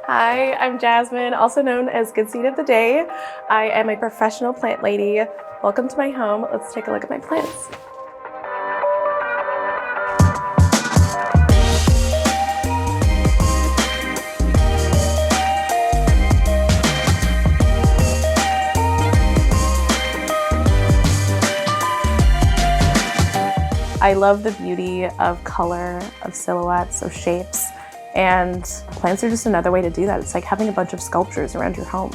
Hi, I'm Jasmine, also known as Good Seed of the Day. I am a professional plant lady. Welcome to my home. Let's take a look at my plants. I love the beauty of color, of silhouettes, of shapes, and plants are just another way to do that. It's like having a bunch of sculptures around your home.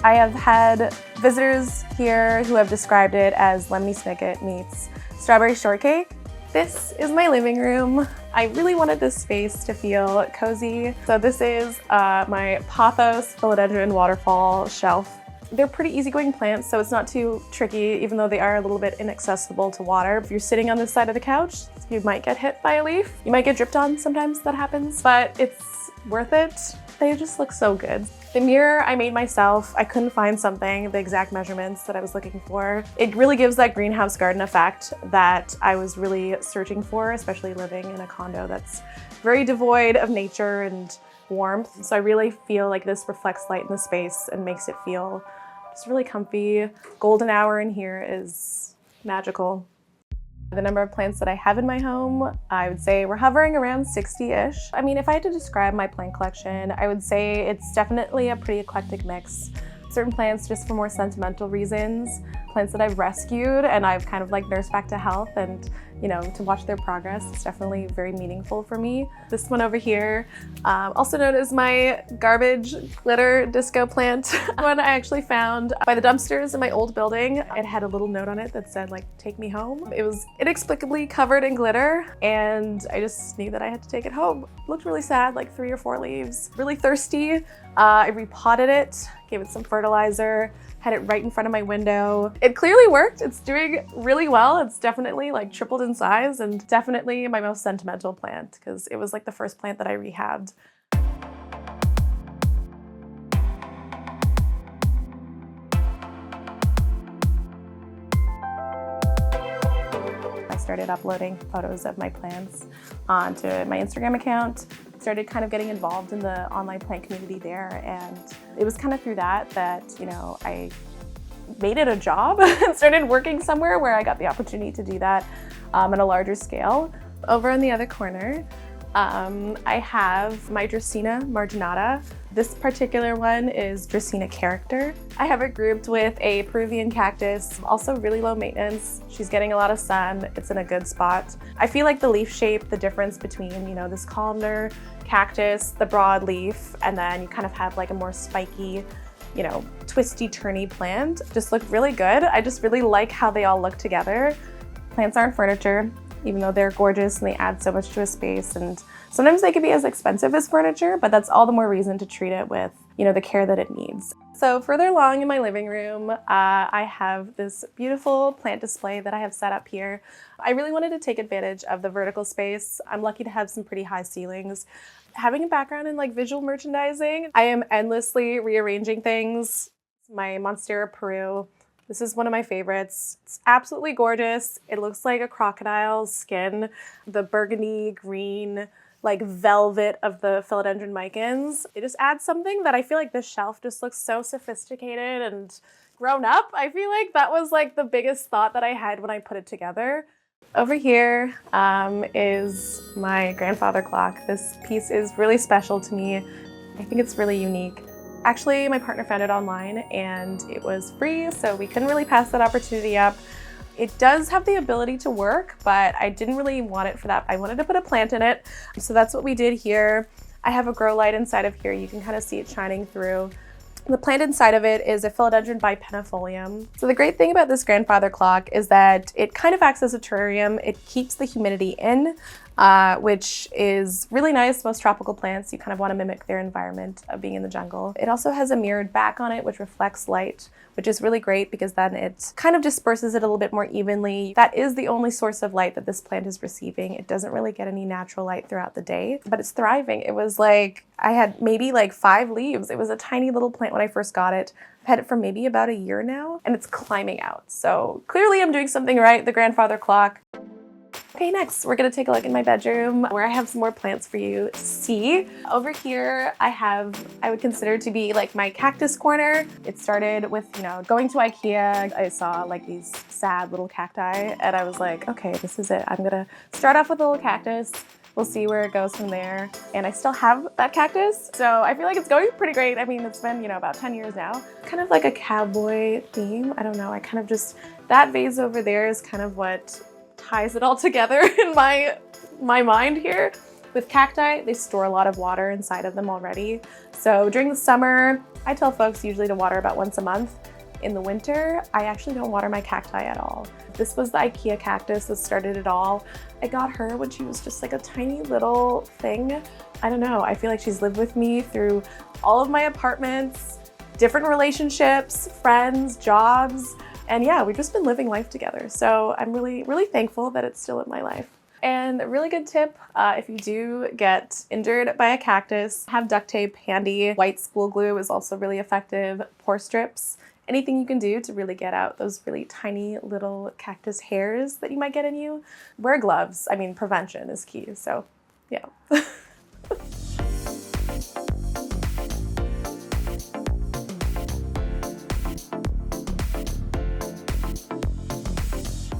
I have had visitors here who have described it as Lemony Snicket meets strawberry shortcake. This is my living room. I really wanted this space to feel cozy. So this is my Pothos Philodendron Waterfall shelf. They're pretty easygoing plants, so it's not too tricky, even though they are a little bit inaccessible to water. If you're sitting on this side of the couch, you might get hit by a leaf. You might get dripped on, sometimes that happens, but it's worth it. They just look so good. The mirror I made myself. I couldn't find the exact measurements that I was looking for. It really gives that greenhouse garden effect that I was really searching for, especially living in a condo that's very devoid of nature and warmth. So I really feel like this reflects light in the space and makes it feel just really comfy. Golden hour in here is magical. The number of plants that I have in my home, I would say we're hovering around 60-ish. I mean, if I had to describe my plant collection, I would say it's definitely a pretty eclectic mix. Certain plants just for more sentimental reasons, plants that I've rescued and I've kind of like nursed back to health, and to watch their progress is definitely very meaningful for me. This one over here, also known as my garbage glitter disco plant, one I actually found by the dumpsters in my old building. It had a little note on it that said like, "Take me home." It was inexplicably covered in glitter and I just knew that I had to take it home. It looked really sad, like 3 or 4 leaves. Really thirsty. I repotted it, gave it some fertilizer, had it right in front of my window. It clearly worked. It's doing really well. It's definitely like tripled in size and definitely my most sentimental plant because it was like the first plant that I rehabbed. I started uploading photos of my plants onto my Instagram account. Started kind of getting involved in the online plant community there, and it was kind of through that I made it a job and started working somewhere where I got the opportunity to do that on a larger scale. Over in the other corner, I have my Dracaena marginata. This particular one is Dracaena Character. I have it grouped with a Peruvian cactus, also really low maintenance. She's getting a lot of sun. It's in a good spot. I feel like the leaf shape, the difference between, this columnar cactus, the broad leaf, and then you kind of have like a more spiky, twisty, turny plant, just look really good. I just really like how they all look together. Plants aren't furniture, even though they're gorgeous and they add so much to a space, and sometimes they can be as expensive as furniture, but that's all the more reason to treat it with, the care that it needs. So further along in my living room, I have this beautiful plant display that I have set up here. I really wanted to take advantage of the vertical space. I'm lucky to have some pretty high ceilings. Having a background in like visual merchandising, I am endlessly rearranging things. My Monstera Peru. This is one of my favorites. It's absolutely gorgeous. It looks like a crocodile's skin. The burgundy green, like velvet of the philodendron micans. It just adds something that I feel like this shelf just looks so sophisticated and grown up. I feel like that was like the biggest thought that I had when I put it together. Over here is my grandfather clock. This piece is really special to me. I think it's really unique. Actually, my partner found it online and it was free, so we couldn't really pass that opportunity up. It does have the ability to work, but I didn't really want it for that. I wanted to put a plant in it, so that's what we did here. I have a grow light inside of here. You can kind of see it shining through. The plant inside of it is a Philodendron bipenifolium. So the great thing about this grandfather clock is that it kind of acts as a terrarium. It keeps the humidity in, which is really nice. Most tropical plants, you kind of want to mimic their environment of being in the jungle. It also has a mirrored back on it, which reflects light, which is really great because then it kind of disperses it a little bit more evenly. That is the only source of light that this plant is receiving. It doesn't really get any natural light throughout the day, but it's thriving. It was like, I had maybe like 5 leaves. It was a tiny little plant when I first got it. I've had it for maybe about a year now, and it's climbing out. So clearly I'm doing something right, the grandfather clock. Okay, next we're gonna take a look in my bedroom where I have some more plants for you to see. Over here I would consider to be like my cactus corner. It started with, going to IKEA. I saw like these sad little cacti and I was like, okay, this is it. I'm gonna start off with a little cactus. We'll see where it goes from there. And I still have that cactus, so I feel like it's going pretty great. I mean, it's been, about 10 years now. Kind of like a cowboy theme. I don't know, that vase over there is kind of what ties it all together in my mind here. With cacti, they store a lot of water inside of them already. So during the summer, I tell folks usually to water about once a month. In the winter, I actually don't water my cacti at all. This was the IKEA cactus that started it all. I got her when she was just like a tiny little thing. I don't know, I feel like she's lived with me through all of my apartments, different relationships, friends, jobs, and yeah, we've just been living life together. So I'm really, really thankful that it's still in my life. And a really good tip, if you do get injured by a cactus, have duct tape handy. White school glue is also really effective. Pore strips, anything you can do to really get out those really tiny little cactus hairs that you might get in you. Wear gloves. I mean, prevention is key. So yeah.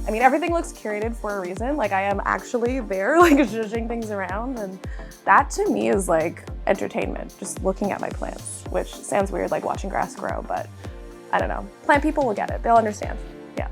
I mean, everything looks curated for a reason. Like, I am actually there, like, zhuzhing things around, and that to me is like entertainment, just looking at my plants, which sounds weird, like watching grass grow, but I don't know. Plant people will get it. They'll understand. Yeah.